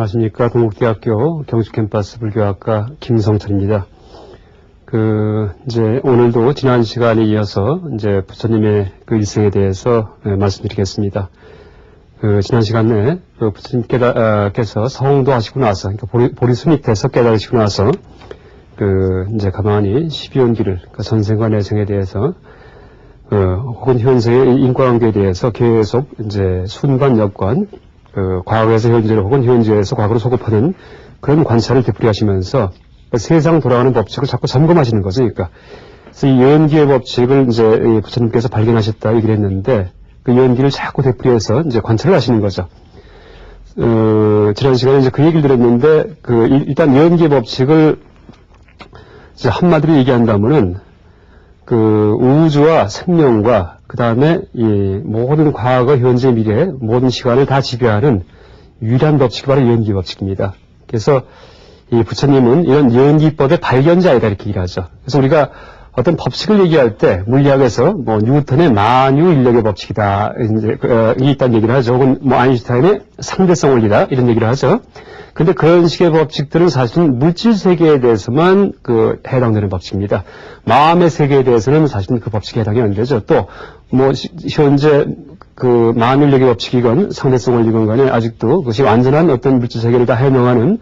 안녕하십니까. 동국대학교 경주캠퍼스 불교학과 김성철입니다. 이제 오늘도 지난 시간에 이어서 이제 부처님의 그 일생에 대해서 말씀드리겠습니다. 지난 시간에 부처님께서 성도 하시고 나서, 그러니까 보리수 밑에서 깨달으시고 나서 이제 가만히 12연기를, 전생과 내생에 대해서 혹은 현생의 인과관계에 대해서 계속 이제 순관, 역관, 과거에서 현재로 혹은 현재에서 과거로 소급하는 그런 관찰을 되풀이하시면서 세상 돌아가는 법칙을 자꾸 점검하시는 거죠. 그러니까 그래서 이 연기의 법칙을 이제 부처님께서 발견하셨다 얘기를 했는데 그 연기를 자꾸 되풀이해서 이제 관찰을 하시는 거죠. 지난 시간에 이제 그 얘기를 드렸는데 일단 연기의 법칙을 이제 한마디로 얘기한다면은 우주와 생명과 그 다음에 이 모든 과거, 현재, 미래 모든 시간을 다 지배하는 유일한 법칙이 바로 연기 법칙입니다. 그래서 이 부처님은 이런 연기법의 발견자이다 이렇게 얘기를 하죠. 그래서 우리가 어떤 법칙을 얘기할 때 물리학에서 뉴턴의 만유 인력의 법칙이다 이제 이게 있다는 얘기를 하죠. 혹은 아인슈타인의 상대성 원리다 이런 얘기를 하죠. 근데 그런 식의 법칙들은 사실은 물질 세계에 대해서만 해당되는 법칙입니다. 마음의 세계에 대해서는 사실은 그 법칙에 해당이 안 되죠. 또 현재 만유 인력의 법칙이건 상대성 원리건 간에 아직도 그것이 완전한 어떤 물질 세계를 다 해명하는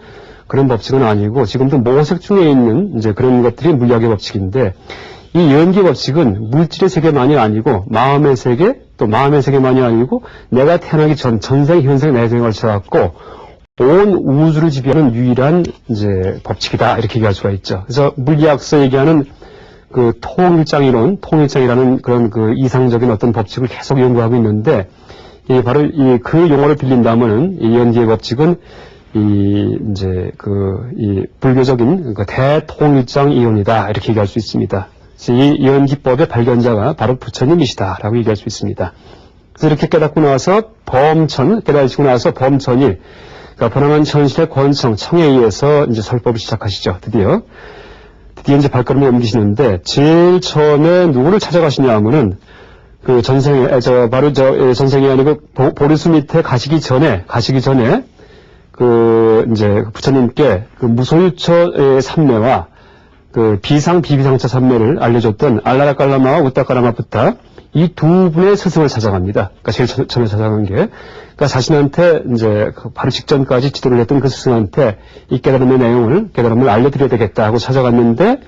그런 법칙은 아니고 지금도 모색 중에 있는 이제 그런 것들이 물리학의 법칙인데 이 연기 법칙은 물질의 세계만이 아니고 마음의 세계 또 마음의 세계만이 아니고 내가 태어나기 전 전생, 현생, 내생에 걸쳐갖고 온 우주를 지배하는 유일한 이제 법칙이다 이렇게 얘기할 수가 있죠. 그래서 물리학서 얘기하는 통일장이론, 통일장이라는 그런 이상적인 어떤 법칙을 계속 연구하고 있는데 바로 그 용어를 빌린다면은 이 연기의 법칙은 이 불교적인 대통일장 이론이다 이렇게 얘기할 수 있습니다. 그래서 이 연기법의 발견자가 바로 부처님이시다라고 얘기할 수 있습니다. 그래서 이렇게 깨닫고 나서 깨달으시고 나서 범천이 번화한 현실의 권청, 청에 의해서 이제 설법을 시작하시죠. 드디어 이제 발걸음을 옮기시는데 제일 처음에 누구를 찾아가시냐 하면은 전생이 아니고 보리수 밑에 가시기 전에 이제 부처님께 무소유처의 삼매와 비상비비상처 삼매를 알려줬던 알라라깔라마와 우따까라마부타 이 두 분의 스승을 찾아갑니다. 그러니까 제일 처음에 찾아간 게, 그러니까 자신한테 이제 바로 직전까지 지도를 했던 그 스승한테 이 깨달음을 알려드려야 되겠다 하고 찾아갔는데,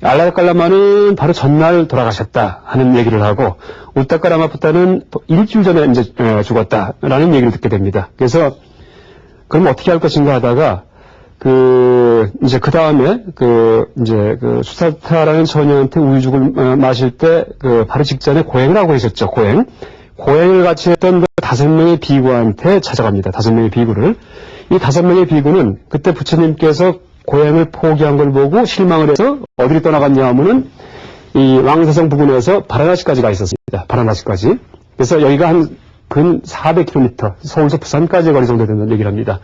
알라라깔라마는 바로 전날 돌아가셨다 하는 얘기를 하고, 우따까라마부타는 일주일 전에 이제 죽었다라는 얘기를 듣게 됩니다. 그래서 그럼 어떻게 할 것인가 하다가, 이제 그 다음에, 수사타라는 처녀한테 우유죽을 마실 때, 바로 직전에 고행을 하고 계셨죠, 고행을 같이 했던 5명의 비구한테 찾아갑니다, 5명의 비구를. 이 5명의 비구는 그때 부처님께서 고행을 포기한 걸 보고 실망을 해서 어디로 떠나갔냐 하면은, 이 왕세성 부근에서 바라나시까지 가 있었습니다, 바라나시까지. 그래서 여기가 근 400km, 서울에서 부산까지의 거리 정도 된다는 얘기를 합니다.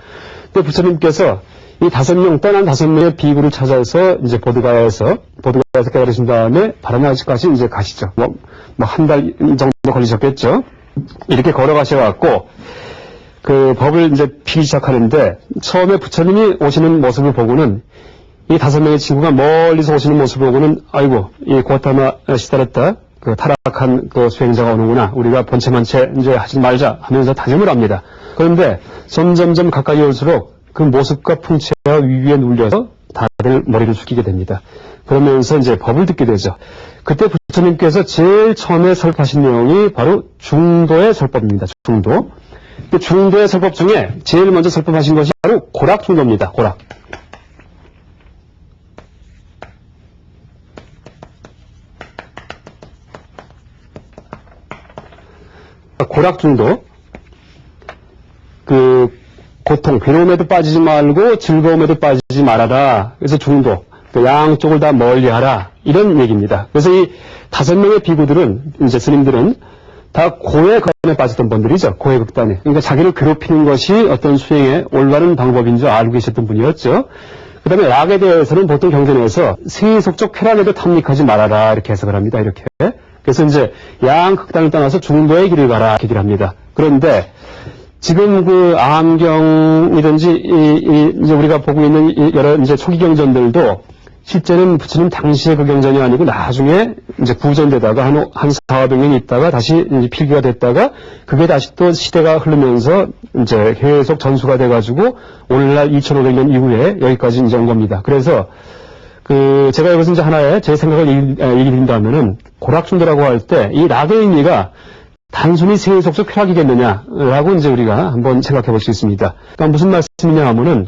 근데 부처님께서 이 떠난 5명의 비구를 찾아서 이제 보드가야에서 깨달으신 다음에 바라나시까지 이제 가시죠. 한 달 정도 걸리셨겠죠. 이렇게 걸어가셔갖고, 법을 이제 피기 시작하는데, 처음에 부처님이 오시는 모습을 보고는, 이 5명의 친구가 멀리서 오시는 모습을 보고는, 아이고, 이 고타마 시다랬다. 타락한 수행자가 오는구나. 우리가 번체만체 이제 하지 말자 하면서 다짐을 합니다. 그런데 점점점 가까이 올수록 그 모습과 풍채와 위위에 눌려서 다들 머리를 숙이게 됩니다. 그러면서 이제 법을 듣게 되죠. 그때 부처님께서 제일 처음에 설법하신 내용이 바로 중도의 설법입니다. 중도. 중도의 설법 중에 제일 먼저 설법하신 것이 바로 고락중도입니다. 고락. 고락중도, 고통, 괴로움에도 빠지지 말고 즐거움에도 빠지지 말아라. 그래서 중도, 양쪽을 다 멀리하라. 이런 얘기입니다. 그래서 이 5명의 비구들은, 이제 스님들은 다 고의 극단에 빠졌던 분들이죠. 고의 극단에. 그러니까 자기를 괴롭히는 것이 어떤 수행의 올바른 방법인 줄 알고 계셨던 분이었죠. 그 다음에 락에 대해서는 보통 경전에서 세속적 쾌락에도 탐닉하지 말아라. 이렇게 해석을 합니다. 이렇게. 그래서 이제 양극단을 떠나서 중도의 길을 가라. 이렇게 얘기를 합니다. 그런데 지금 그 암경이든지 이제 우리가 보고 있는 여러 이제 초기 경전들도 실제는 부처님 당시의 그 경전이 아니고 나중에 이제 구전되다가 한 400년 있다가 다시 이제 필기가 됐다가 그게 다시 또 시대가 흐르면서 이제 계속 전수가 돼가지고 오늘날 2500년 이후에 여기까지 이제 온 겁니다. 그래서 제가 여기서 이제 하나의 제 생각을 얘기 드린다면은 고락중도라고 할 때 이 낙의 의미가 단순히 세속적 쾌락이겠느냐라고 이제 우리가 한번 생각해 볼 수 있습니다. 그러니까 무슨 말씀이냐 하면은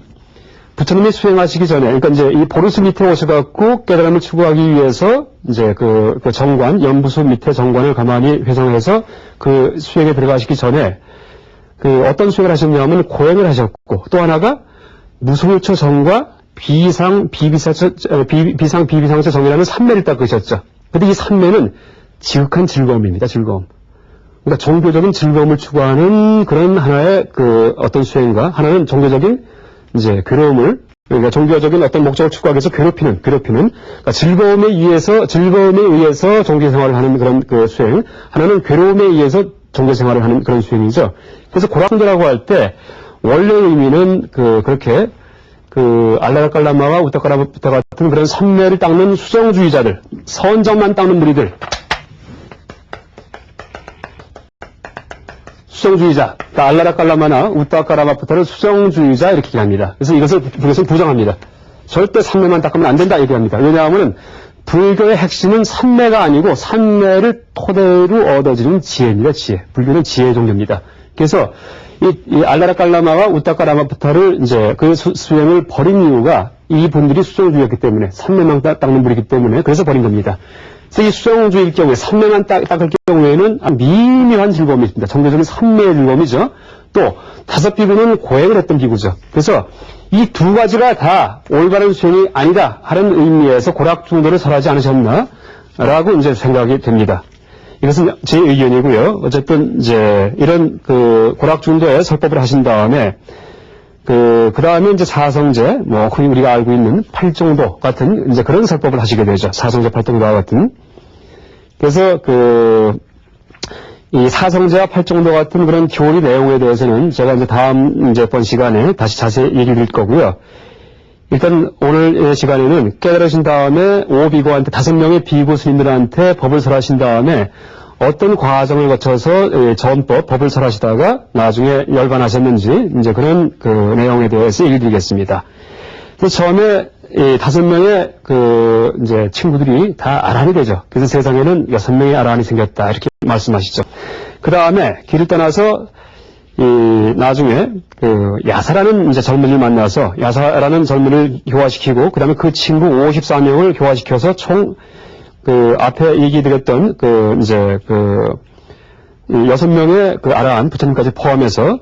부처님이 수행하시기 전에, 그러니까 이제 이 보르스 밑에 오셔갖고 깨달음을 추구하기 위해서 이제 그 정관, 연부수 밑에 정관을 가만히 회상해서 그 수행에 들어가시기 전에 어떤 수행을 하셨냐면 고행을 하셨고 또 하나가 무소유처 정과 비비상처 정이라는 삼매를 딱 그으셨죠. 근데 이 삼매는 지극한 즐거움입니다. 즐거움. 그러니까 종교적인 즐거움을 추구하는 그런 하나의 어떤 수행과 하나는 종교적인 이제 괴로움을, 그러니까 종교적인 어떤 목적을 추구하기 위해서 괴롭히는, 그러니까 즐거움에 의해서 종교 생활을 하는 그런 수행, 하나는 괴로움에 의해서 종교 생활을 하는 그런 수행이죠. 그래서 고락중도라고 할 때, 원래 의미는 그렇게 알라라칼라마와 우타카라부타 같은 그런 삼매를 닦는 수정주의자들, 선정만 닦는 무리들, 수정주의자, 그러니까 알라라칼라마나 우타카라마부타를 수정주의자 이렇게 얘기합니다. 그래서 이것을 불교에서는 부정합니다. 절대 삼매만 닦으면 안 된다 얘기합니다. 왜냐하면 불교의 핵심은 삼매가 아니고 삼매를 토대로 얻어지는 지혜입니다. 지혜. 불교는 지혜의 종교입니다. 그래서 이 알라라칼라마와 우타카라마부타를 이제 그 수행을 버린 이유가 이 분들이 수정주의였기 때문에 삼매만 닦는 분이기 때문에 그래서 버린 겁니다. 그래서 이 수정주의일 경우에 삼매만 닦을 경우에는 미묘한 즐거움이 있습니다. 정교적인 삼매의 즐거움이죠. 또 다섯 비구는 고행을 했던 비구죠. 그래서 이 두 가지가 다 올바른 수행이 아니다 하는 의미에서 고락중도를 설하지 않으셨나라고 이제 생각이 됩니다. 이것은 제 의견이고요. 어쨌든 이제 이런 고락중도에 설법을 하신 다음에 그 다음에 이제 사성제, 흔히 우리가 알고 있는 팔정도 같은 이제 그런 설법을 하시게 되죠. 사성제 팔정도와 같은. 그래서 이 사성제와 팔정도 같은 그런 교리 내용에 대해서는 제가 이제 다음 이제 번 시간에 다시 자세히 얘기를 드릴 거고요. 일단 오늘 시간에는 깨달으신 다음에 5비구한테 5명의 비구 스님들한테 법을 설하신 다음에 어떤 과정을 거쳐서 전법, 법을 설하시다가 나중에 열반하셨는지 이제 그런 내용에 대해서 얘기 드리겠습니다. 그래서 처음에 이 5명의 이제 친구들이 다 아란이 되죠. 그래서 세상에는 6명의 아란이 생겼다 이렇게 말씀하시죠. 그 다음에 길을 떠나서 나중에 야사라는 이제 젊은이를 만나서 야사라는 젊은이를 교화시키고 그 다음에 그 친구 54명을 교화시켜서 총 앞에 얘기드렸던 이제 6명의 아란 부처님까지 포함해서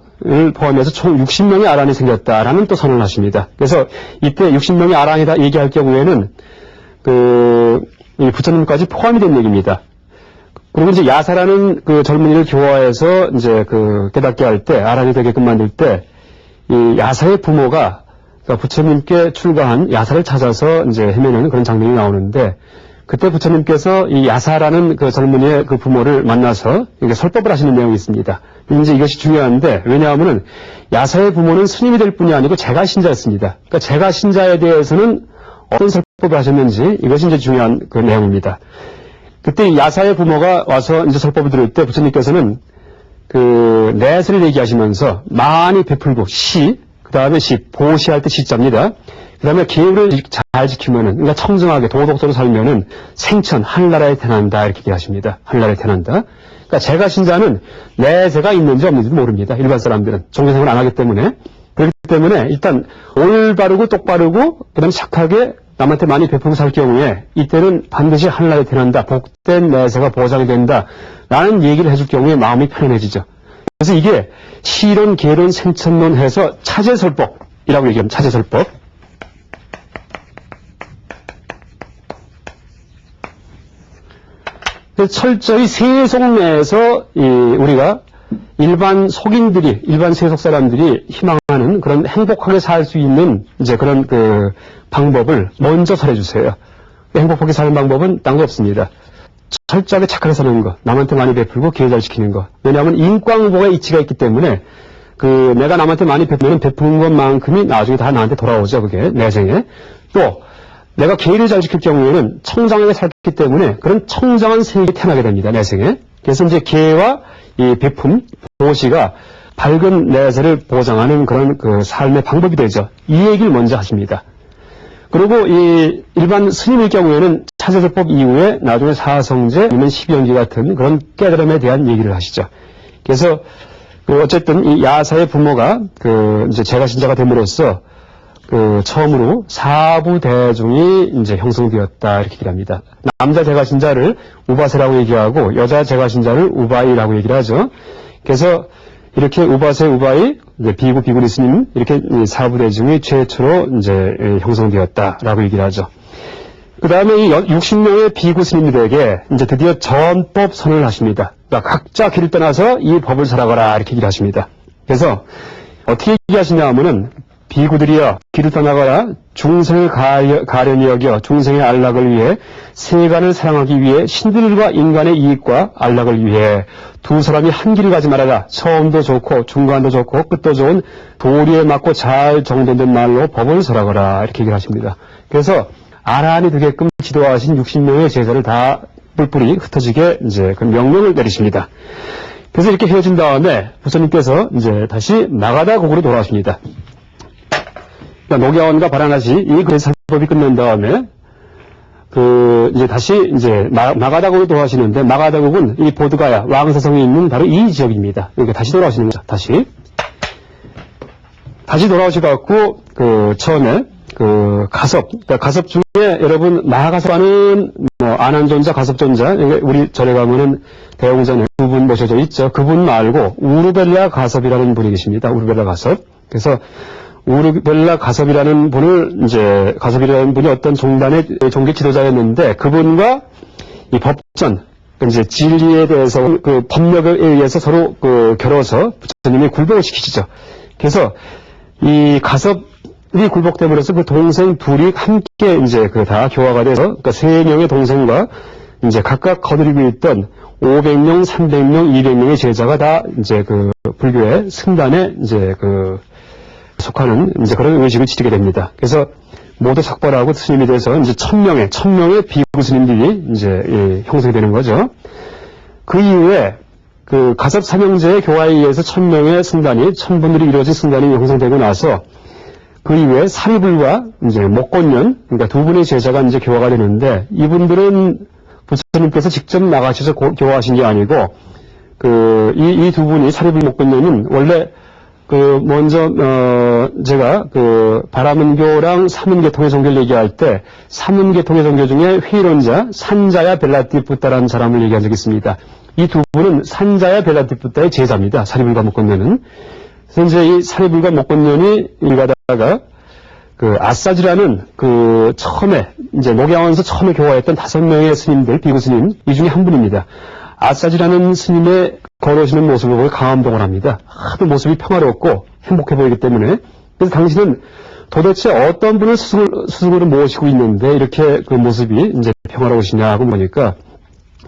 총 60명의 아란이 생겼다라는 또 선언을 하십니다. 그래서 이때 60명의 아란이다 얘기할 경우에는 이 부처님까지 포함이 된 얘기입니다. 그리고 이제 야사라는 젊은이를 교화해서 이제 깨닫게 할 때, 아란이 되게끔 만들 때, 이 야사의 부모가 그러니까 부처님께 출가한 야사를 찾아서 이제 헤매는 그런 장면이 나오는데, 그때 부처님께서 이 야사라는 젊은이의 부모를 만나서 이게 설법을 하시는 내용이 있습니다. 이제 이것이 중요한데, 왜냐하면은 야사의 부모는 스님이 될 뿐이 아니고 제가신자였습니다. 그러니까 제가신자에 대해서는 어떤 설법을 하셨는지 이것이 이제 중요한 내용입니다. 그때 야사의 부모가 와서 이제 설법을 들을 때 부처님께서는 넷을 얘기하시면서 많이 베풀고 그 다음에 보시할 때 시자입니다. 그 다음에 계율을 잘 지키면은, 그러니까 청정하게 도덕적으로 살면은 생천, 하늘나라에 태어난다 이렇게 얘기하십니다. 하늘나라에 태어난다. 그러니까 제가신자는 내세가 있는지 없는지 모릅니다. 일반 사람들은 종교생활을 안 하기 때문에. 그렇기 때문에 일단 올바르고 똑바르고 그다음에 착하게 남한테 많이 베풀고 살 경우에 이때는 반드시 하늘나라에 태어난다. 복된 내세가 보장이 된다. 라는 얘기를 해줄 경우에 마음이 편안해지죠. 그래서 이게 시론, 계론, 생천론 해서 차제설법이라고 얘기합니다. 차제설법. 철저히 세속 내에서 우리가 일반 속인들이, 일반 세속 사람들이 희망하는 그런 행복하게 살 수 있는 이제 그런 방법을 먼저 설해주세요. 행복하게 사는 방법은 딴 거 없습니다. 철저하게 착하게 사는 거, 남한테 많이 베풀고 기회 잘 지키는 거. 왜냐하면 인과응보의 이치가 있기 때문에 내가 남한테 많이 베푸면 베푼 것만큼이 나중에 다 나한테 돌아오죠. 그게 내생에. 또 내가 계를 잘 지킬 경우에는 청정하게 살기 때문에 그런 청정한 세력이 태어나게 됩니다. 내생에. 그래서 이제 계와 이 베품, 보시가 밝은 내세를 보장하는 그런 그 삶의 방법이 되죠. 이 얘기를 먼저 하십니다. 그리고 이 일반 스님의 경우에는 차세설법 이후에 나중에 사성제 아니면 12연기 같은 그런 깨달음에 대한 얘기를 하시죠. 그래서 어쨌든 이 야사의 부모가 이제 제가신자가 됨으로써 처음으로 사부 대중이 이제 형성되었다 이렇게 얘기를 합니다. 남자 제가신자를 우바세라고 얘기하고 여자 제가신자를 우바이라고 얘기를 하죠. 그래서 이렇게 우바세, 우바이, 비구, 비구니 스님 이렇게 사부 대중이 최초로 이제 형성되었다라고 얘기를 하죠. 그 다음에 이 60명의 비구 스님들에게 이제 드디어 전법 선언을 하십니다. 그러니까 각자 길을 떠나서 이 법을 살아가라 이렇게 얘기를 하십니다. 그래서 어떻게 얘기하시냐 하면은 비구들이여 길을 떠나가라 중생을 가련히 여겨 중생의 안락을 위해 세간을 사랑하기 위해 신들과 인간의 이익과 안락을 위해 두 사람이 한 길을 가지 말아라. 처음도 좋고 중간도 좋고 끝도 좋은 도리에 맞고 잘 정돈된 말로 법을 설하거라 이렇게 얘기를 하십니다. 그래서 아라한이 되게끔 지도하신 60명의 제자를 다 뿔뿔이 흩어지게 이제 그 명령을 내리십니다. 그래서 이렇게 헤어진 다음에 부처님께서 이제 다시 마가다국으로 돌아오십니다. 그러니까 녹야원과 바라나시 이 살법이 끝난 다음에 이제 다시 이제 마가다국으로 돌아오시는데 마가다국은 이 보드가야 왕사성이 있는 바로 이 지역입니다. 그러니까 다시 돌아오시는 거죠. 다시 돌아오셔갖고 처음에 가섭, 그러니까 가섭 중에 여러분 마하가섭하는 안한존자, 가섭존자, 우리 절에 가면은 대웅전에 두 분 모셔져 있죠. 그분 말고 우르벨라 가섭이라는 분이 계십니다. 우르벨라 가섭. 그래서 우르벨라 가섭이라는 분이 어떤 종단의 종교 지도자였는데 그분과 이 법전, 이제 진리에 대해서 법력에 의해서 서로 겨뤄서 부처님이 굴복을 시키시죠. 그래서 이 가섭이 굴복됨으로써 그 동생 둘이 함께 이제 다 교화가 돼서 그러니까 3명의 동생과 이제 각각 거느리고 있던 500명, 300명, 200명의 제자가 다 이제 불교의 승단에 이제 속하는 이제 그런 의식을 지키게 됩니다. 그래서 모두 삭발하고 스님이 돼서 이제 1000명의 비구 스님들이 이제 형성이 되는 거죠. 그 이후에 가섭 삼형제의 교화에 의해서 1000명의 승단이 1000분들이 이루어진 승단이 형성되고 나서 그 이후에 사리불과 이제 목곤년 그러니까 두 분의 제자가 이제 교화가 되는데 이분들은 부처님께서 직접 나가셔서 교화하신 게 아니고 이 두 분이 사리불 목곤년은 원래 먼저 제가 바라문교랑 사문계통의 종교를 얘기할 때 사문계통의 종교 중에 회의론자 산자야 벨라티푸타라는 사람을 얘기한 적이 있습니다. 이 두 분은 산자야 벨라티푸타의 제자입니다. 사리불과 목곤년은. 그래서 이제 이 사리불과 목곤년이 일가다가 아싸지라는 처음에 이제 녹야원에서 처음에 교화했던 5명의 스님들 비구 스님 이 중에 한 분입니다. 아싸지라는 스님의 걸어오시는 모습을 보고 감동을 합니다. 하도 모습이 평화롭고 행복해 보이기 때문에. 그래서 당신은 도대체 어떤 분을 스승으로 모시고 있는데 이렇게 모습이 이제 평화로우시냐고 보니까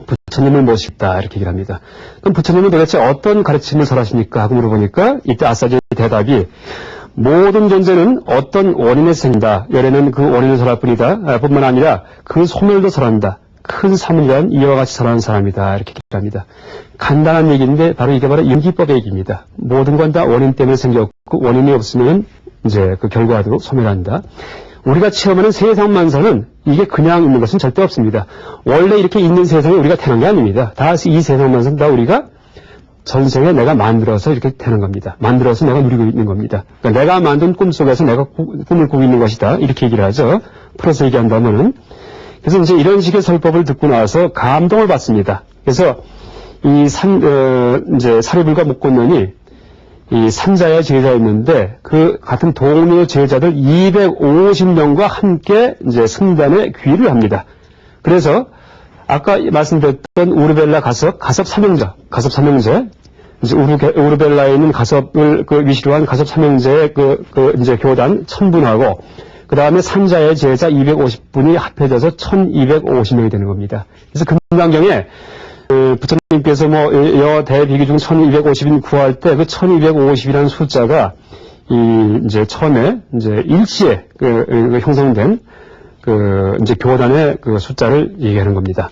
부처님을 모시겠다 이렇게 얘기를 합니다. 그럼 부처님은 도대체 어떤 가르침을 설하십니까? 하고 물어보니까 이때 아싸지의 대답이 모든 존재는 어떤 원인에서 생긴다. 열에는 그 원인을 설할 뿐이다. 뿐만 아니라 그 소멸도 설한다. 큰 삶을 위한 이와 같이 살아가는 사람이다. 이렇게 얘기합니다. 간단한 얘기인데 바로 이게 바로 인기법의 얘기입니다. 모든 건 다 원인 때문에 생겼고 원인이 없으면 이제 결과도 소멸한다. 우리가 체험하는 세상만사는 이게 그냥 있는 것은 절대 없습니다. 원래 이렇게 있는 세상에 우리가 태어난 게 아닙니다. 다 이 세상만사는 다 우리가 전생에 내가 만들어서 이렇게 태어난 겁니다. 만들어서 내가 누리고 있는 겁니다. 그러니까 내가 만든 꿈 속에서 내가 꿈을 꾸고 있는 것이다. 이렇게 얘기를 하죠. 풀어서 얘기한다면은. 그래서 이제 이런 식의 설법을 듣고 나서 감동을 받습니다. 그래서 이제 사리불과 목곤년이 이 산자의 제자였는데 그 같은 동료 제자들 250명과 함께 이제 승단에 귀의를 합니다. 그래서 아까 말씀드렸던 우르벨라 가섭 삼형제, 이제 우르벨라에 있는 가섭을 위시로 한 가섭 삼형제의 이제 교단 1000분하고 그 다음에 산자의 제자 250분이 합해져서 1250명이 되는 겁니다. 그래서 금강경에 부처님께서 여 대비기 중 1250인 구할 때 그 1250이라는 숫자가 이제 처음에 이제 일시에 형성된 이제 교단의 그 숫자를 얘기하는 겁니다.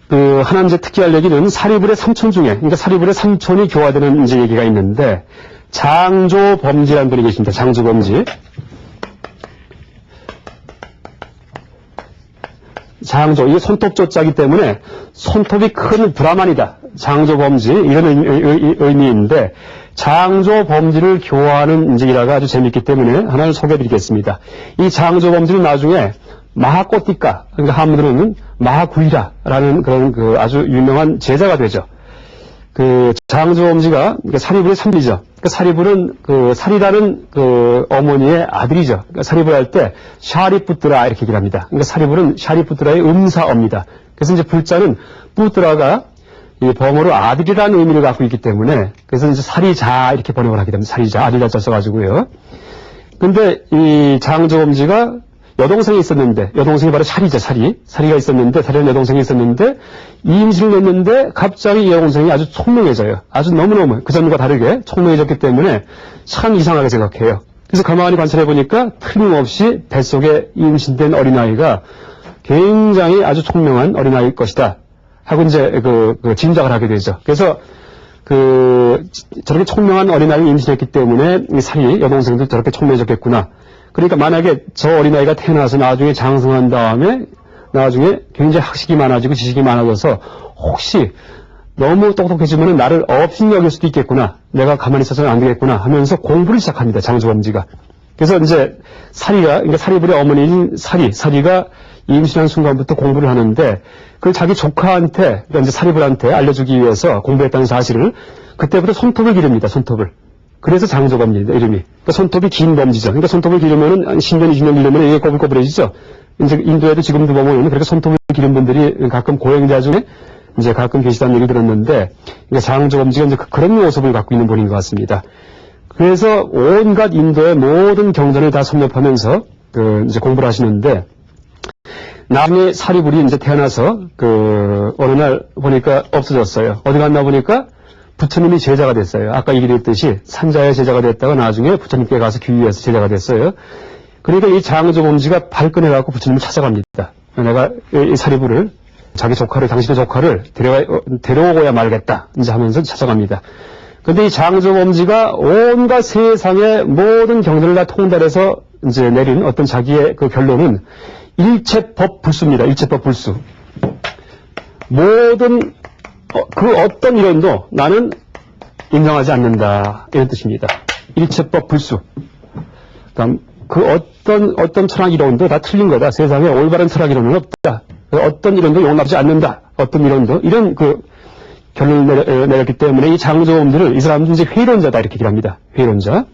하나 이제 특히 할 얘기는 사리불의 삼촌 중에, 그러니까 사리불의 삼촌이 교화되는 이제 얘기가 있는데, 장조범지라는 분이 계십니다. 장조범지. 장조, 이게 손톱조자기 때문에 손톱이 큰 브라만이다. 장조범지, 이런 의미인데, 장조범지를 교화하는 이제 일화가 아주 재밌기 때문에 하나를 소개해 드리겠습니다. 이 장조범지는 나중에 마하꼬띠까, 그러니까 한문으로는 마하구이라라는 그런 아주 유명한 제자가 되죠. 장조범지가 사리불의 삼리죠. 사리불은 사리라는 어머니의 아들이죠. 사리불 할 때 샤리푸트라 이렇게 얘기를 합니다. 그러니까 사리불은 샤리푸트라의 음사어입니다. 그래서 이제 불자는 뿌트라가 이 범어로 아들이라는 의미를 갖고 있기 때문에 그래서 이제 사리자 이렇게 번역을 하게 됩니다. 사리자, 아들자 써가지고요. 근데 이 장조범지가 여동생이 있었는데, 여동생이 바로 사리가 있었는데, 사리는 여동생이 있었는데, 임신을 했는데, 갑자기 이 여동생이 아주 총명해져요. 아주 너무너무, 그전과 다르게 총명해졌기 때문에 참 이상하게 생각해요. 그래서 가만히 관찰해보니까 틀림없이 뱃속에 임신된 어린아이가 굉장히 아주 총명한 어린아이일 것이다. 하고 이제 짐작을 하게 되죠. 그래서 저렇게 총명한 어린아이를 임신했기 때문에 이 사리, 여동생도 저렇게 총명해졌겠구나. 그러니까 만약에 저 어린아이가 태어나서 나중에 장성한 다음에 나중에 굉장히 학식이 많아지고 지식이 많아져서 혹시 너무 똑똑해지면 나를 업신여길 수도 있겠구나. 내가 가만히 있어서는 안 되겠구나 하면서 공부를 시작합니다. 장조범지가. 그래서 이제 그러니까 사리불의 어머니인 사리가 임신한 순간부터 공부를 하는데 그걸 자기 조카한테, 그러니까 이제 사리불한테 알려주기 위해서 공부했다는 사실을 그때부터 손톱을 기릅니다. 손톱을. 그래서 장조범지입니다, 이름이. 그러니까 손톱이 긴 범지죠. 그러니까 손톱을 기르면은 10년, 20년 기르면 이게 꼬불꼬불해지죠. 이제 인도에도 지금도 보면 그렇게 손톱을 기른 분들이 가끔 고행자 중에 이제 가끔 계시다는 얘기 들었는데, 그러니까 장조범지가 이제 그런 모습을 갖고 있는 분인 것 같습니다. 그래서 온갖 인도의 모든 경전을 다 섭렵하면서 이제 공부를 하시는데, 나중에 사리불이 이제 태어나서 어느 날 보니까 없어졌어요. 어디 갔나 보니까 부처님이 제자가 됐어요. 아까 얘기했듯이 산자의 제자가 됐다가 나중에 부처님께 가서 귀의해서 제자가 됐어요. 그러니까 이 장조범지가 발끈해갖고 부처님을 찾아갑니다. 내가 이 사리불을, 당신의 조카를 데려오고야 말겠다. 이제 하면서 찾아갑니다. 근데 이 장조범지가 온갖 세상의 모든 경전을 다 통달해서 이제 내린 어떤 자기의 결론은 일체법 불수입니다. 일체법 불수. 모든 어떤 이론도 나는 인정하지 않는다. 이런 뜻입니다. 일체법 불수. 그다음 어떤 철학 이론도 다 틀린 거다. 세상에 올바른 철학 이론은 없다. 어떤 이론도 용납하지 않는다. 어떤 이론도 이런 결론을 내렸기 때문에 이 장조범들을 이 사람들은 이제 회론자다 이렇게 얘기를 합니다. 회론자.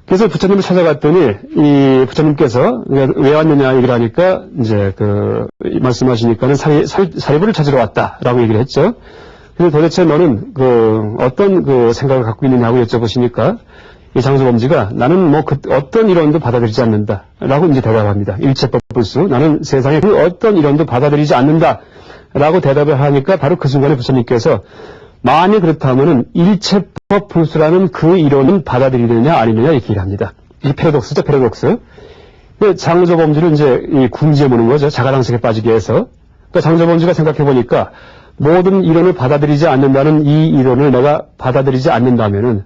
그래서 부처님을 찾아갔더니 이 부처님께서 왜 왔느냐 얘기를 하니까 이제 말씀하시니까는 사리불을 찾으러 왔다라고 얘기를 했죠. 그래서 도대체 너는 어떤 생각을 갖고 있느냐고 여쭤보시니까 이 장조범지가 나는 어떤 이론도 받아들이지 않는다라고 이제 대답합니다. 일체법 불수. 나는 세상에 어떤 이론도 받아들이지 않는다라고 대답을 하니까 바로 그 순간에 부처님께서 만약 그렇다면은 일체법 불수라는 그 이론은 받아들이느냐 아니느냐 이렇게 얘기를 합니다. 이 패러독스죠, 패러독스. 장조범지를 이제 이 궁지에 무는 거죠. 자가당색에 빠지게 해서. 그러니까 장조범지가 생각해보니까 모든 이론을 받아들이지 않는다는 이 이론을 내가 받아들이지 않는다면은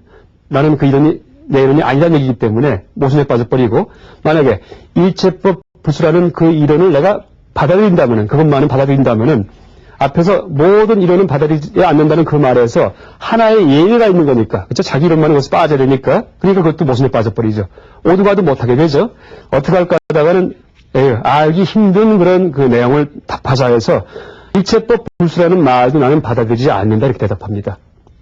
나는 그 이론이 내 이론이 아니라는 얘기이기 때문에 모순에 빠져버리고 만약에 일체법 불수라는 그 이론을 내가 받아들인다면은 그것만은 받아들인다면은 앞에서 모든 이론은 받아들이지 않는다는 그 말에서 하나의 예외가 있는 거니까. 그렇죠? 자기 이론만은 거기서 빠져야 되니까. 그러니까 그것도 모순에 빠져버리죠. 오도 가도 못하게 되죠. 어떻게 할까 하다가는 알기 힘든 그런 내용을 답하자해서 일체법 불수라는 말도 나는 받아들이지 않는다 이렇게 대답합니다.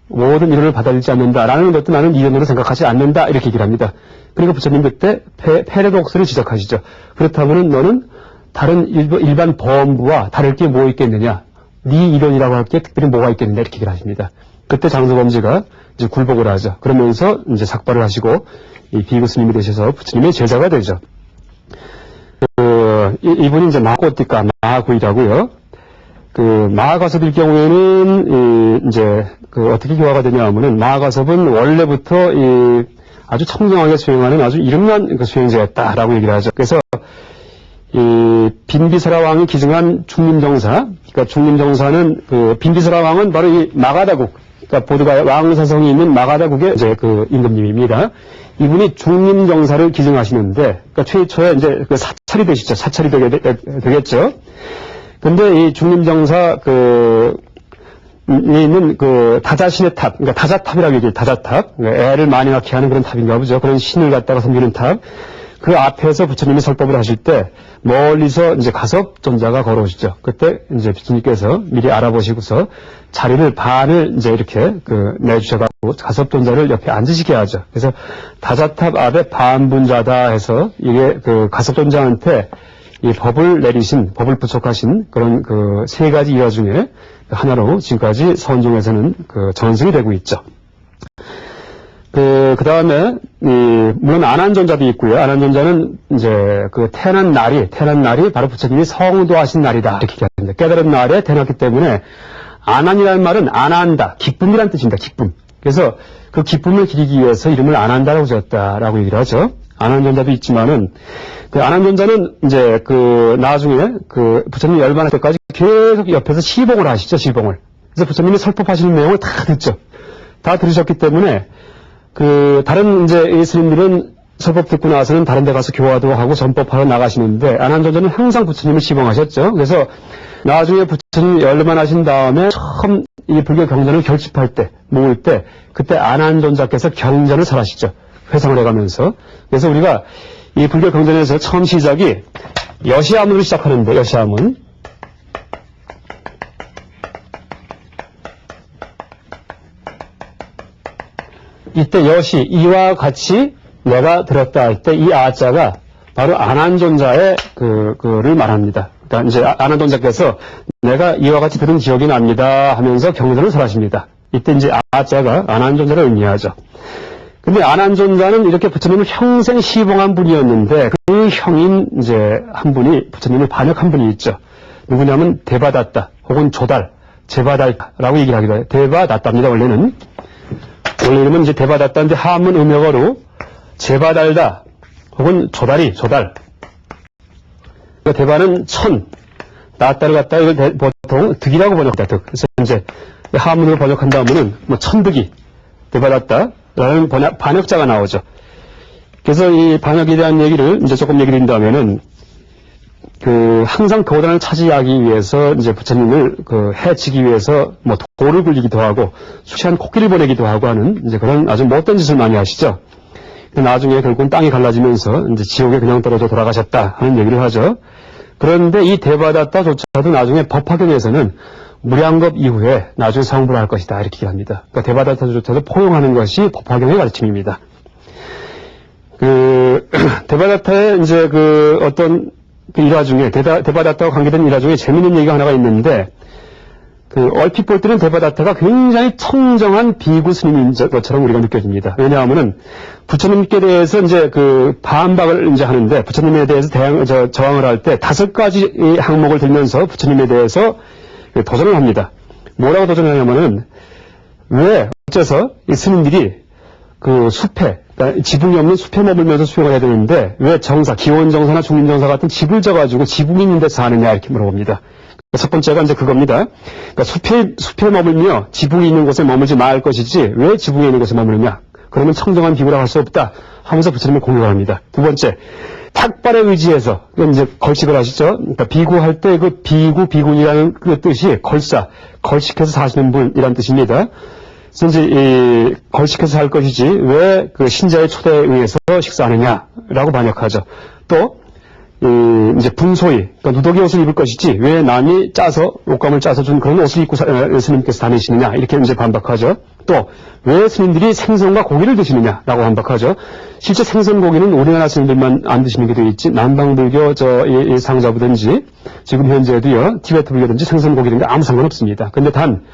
모든 이론을 받아들이지 않는다라는 것도 나는 이론으로 생각하지 않는다 이렇게 얘기를 합니다. 그리고 부처님 그때 패러독스를 지적하시죠. 그렇다면 너는 다른 일반 범부와 다를 게 뭐 있겠느냐. 네 이론이라고 할 게 특별히 뭐가 있겠느냐 이렇게 얘기를 하십니다. 그때 장조범지가 이제 굴복을 하죠. 그러면서 이제 삭발을 하시고 이 비구 스님이 되셔서 부처님의 제자가 되죠. 이분이 이제 마꼬띠까 마구이라고요. 그 마하가섭일 경우에는 이제 그 어떻게 교화가 되냐 하면은 마하가섭은 원래부터 이 아주 청정하게 수행하는 아주 이름난 그 수행자였다라고 얘기를 하죠. 그래서 이 빈비사라 왕이 기증한 중림정사, 그러니까 중림정사는 그 빈비사라 왕은 바로 이 마가다국, 그러니까 보드가 왕사성이 있는 마가다국의 이제 그 임금님입니다. 이분이 중림정사를 기증하시는데, 그러니까 최초에 이제 그 사찰이 되시죠. 사찰이 되겠죠. 근데 이 중림정사 있는 그 다자신의 탑, 그러니까 다자탑이라고 얘기해요. 다자탑. 그러니까 애를 많이 낳게 하는 그런 탑인가 보죠. 그런 신을 갖다가 섬기는 탑. 그 앞에서 부처님이 설법을 하실 때 멀리서 이제 가섭존자가 걸어오시죠. 그때 이제 부처님께서 미리 알아보시고서 자리를 반을 이제 이렇게 내주셔가지고 가섭존자를 옆에 앉으시게 하죠. 그래서 다자탑 앞에 반분자다 해서 이게 그 가섭존자한테 이 법을 내리신, 법을 부촉하신 그런 그 세 가지 일화 중에 하나로 지금까지 선종에서는 전승이 되고 있죠. 그 다음에, 물론 안한존자도 있고요. 안한존자는 이제 태어난 날이 바로 부처님이 성도하신 날이다. 이렇게 얘기합니다. 깨달은 날에 태어났기 때문에 안한이라는 말은 안한다. 기쁨이란 뜻입니다. 기쁨. 그래서 그 기쁨을 기리기 위해서 이름을 안한다라고 지었다라고 얘기를 하죠. 안한존자도 있지만은, 안한존자는 이제 나중에 부처님이 열반할 때까지 계속 옆에서 시봉을 하시죠, 시봉을. 그래서 부처님이 설법하시는 내용을 다 듣죠. 다 들으셨기 때문에, 다른 이제 이 스님들은 설법 듣고 나서는 다른 데 가서 교화도 하고 전법하러 나가시는데, 안한존자는 항상 부처님을 시봉하셨죠. 그래서 나중에 부처님이 열반하신 다음에 처음 이 불교 경전을 결집할 때, 모을 때, 그때 안한존자께서 경전을 설하시죠. 회상을 해가면서. 그래서 우리가 이 불교 경전에서 처음 시작이 여시아문으로 시작하는데, 여시아문. 이때 여시, 이와 같이 내가 들었다 할 때 이 아자가 바로 안한존자의 그를 말합니다. 그러니까 이제 안한존자께서 내가 이와 같이 들은 기억이 납니다 하면서 경전을 설하십니다. 이때 이제 아자가 안한존자를 의미하죠. 근데 안한존자는 이렇게 부처님을 평생 시봉한 분이었는데 그 형인 이제 한 분이 부처님을 반역한 분이 있죠. 누구냐면 대바다tta 혹은 조달, 제바달라고 얘기를 하기도 해요. 대바다tta입니다. 원래 이름은 이제 대바다tta인데 한문 음역어로 제바달다 혹은 조달. 그러니까 대바는 천, 나따를 갖다 이걸 보통 득이라고 번역합니다. 득. 그래서 이제 한문으로 번역한다면은 뭐 천득이 대바다tta라는 반역자가 나오죠. 그래서 이 반역에 대한 얘기를 이제 조금 얘기 드린다면은 항상 교단을 차지하기 위해서 이제 부처님을 해치기 위해서 뭐 돌을 굴리기도 하고 수시한 코끼리를 보내기도 하고 하는 이제 그런 아주 못된 짓을 많이 하시죠. 나중에 결국은 땅이 갈라지면서 이제 지옥에 그냥 떨어져 돌아가셨다 하는 얘기를 하죠. 그런데 이 대바다tta조차도 나중에 법화경에서는 무량겁 이후에 나중에 성불을 할 것이다 이렇게 얘기합니다. 그러니까 대바다tta조차도 포용하는 것이 법화경의 가르침입니다. 대바다tta의 이제 어떤 일화 중에 대바다tta와 관계된 일화 중에 재미있는 얘기가 하나가 있는데 얼핏 볼 때는 대바다tta가 굉장히 청정한 비구 스님인 것처럼 우리가 느껴집니다. 왜냐하면은 부처님께 대해서 이제 반박을 이제 하는데 부처님에 대해서 저항을 할 때 5가지 항목을 들면서 부처님에 대해서 도전을 합니다. 뭐라고 도전하냐면은 왜 어째서 이 스님들이 숲에, 그러니까 지붕이 없는 숲에 머물면서 수행을 해야 되는데 왜 기원정사나 중림정사 같은 집을 져가지고 지붕이 있는 데서 사느냐 이렇게 물어봅니다. 첫 번째가 이제 그겁니다. 그러니까 숲에 머물며 지붕이 있는 곳에 머물지 말 것이지 왜 지붕에 있는 곳에 머무르냐. 그러면 청정한 비구라고 할 수 없다 하면서 부처님을 공격을 합니다. 두 번째, 탁발에 의지해서 이제 걸식을 하시죠. 그러니까 비구할 때 비군이라는 그 뜻이 걸식해서 사시는 분이란 뜻입니다. 그래서 이제 걸식해서 살 것이지 왜 신자의 초대에 의해서 식사하느냐라고 반역하죠. 또 이제 분소위, 그러니까 누더기 옷을 입을 것이지 왜 남이 옷감을 짜서 준 그런 옷을 입고 스님께서 다니시느냐 이렇게 이제 반박하죠. 또 왜 스님들이 생선과 고기를 드시느냐라고 반박하죠. 실제 생선고기는 우리나라 스님들만 안 드시는 게 되어 있지 남방불교 이 상자부든지 지금 현재도요 티베트 불교든지 생선고기는 아무 상관없습니다. 근데 단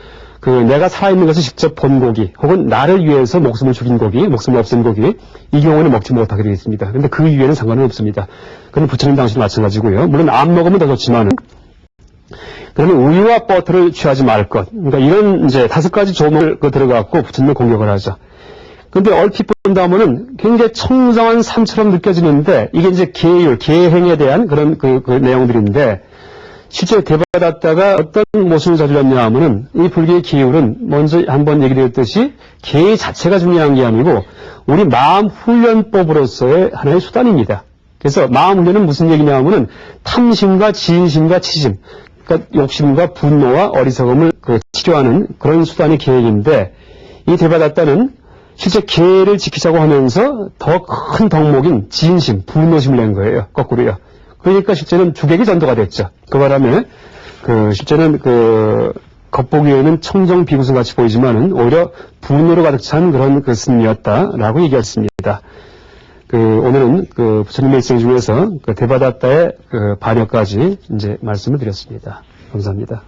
내가 살아있는 것을 직접 본 고기, 혹은 나를 위해서 목숨을 죽인 고기, 목숨을 없앤 고기, 이 경우는 먹지 못하게 되어 있습니다. 그런데 그 이외에는 상관은 없습니다. 그건 부처님 당시도 마찬가지고요. 물론 안 먹으면 더 좋지만, 그러면 우유와 버터를 취하지 말 것. 그러니까 이런 이제 5가지 조문을 들어갖고 부처님을 공격을 하죠. 근데 얼핏 본다면은 굉장히 청정한 삶처럼 느껴지는데 이게 이제 계율, 계행에 대한 그런 그 내용들인데 실제 대받았다가 어떤 모습을 자주렸냐 하면은 이 불교의 계율은 먼저 한번 얘기드렸듯이 계 자체가 중요한 게 아니고 우리 마음 훈련법으로서의 하나의 수단입니다. 그래서 마음 훈련은 무슨 얘기냐 하면은 탐심과 진심과 치심, 그러니까 욕심과 분노와 어리석음을 치료하는 그런 수단이 계획인데 이 대받았다는 실제 계를 지키자고 하면서 더 큰 덕목인 진심, 분노심을 낸 거예요. 거꾸로요. 그러니까 실제는 주객이 전도가 됐죠. 그 바람에 실제는 겉보기에는 청정 비구승 같이 보이지만은 오히려 분노로 가득 찬 그런 스님이었다라고 얘기했습니다. 오늘은 부처님의 일생 중에서 대받았다의 반역까지 이제 말씀을 드렸습니다. 감사합니다.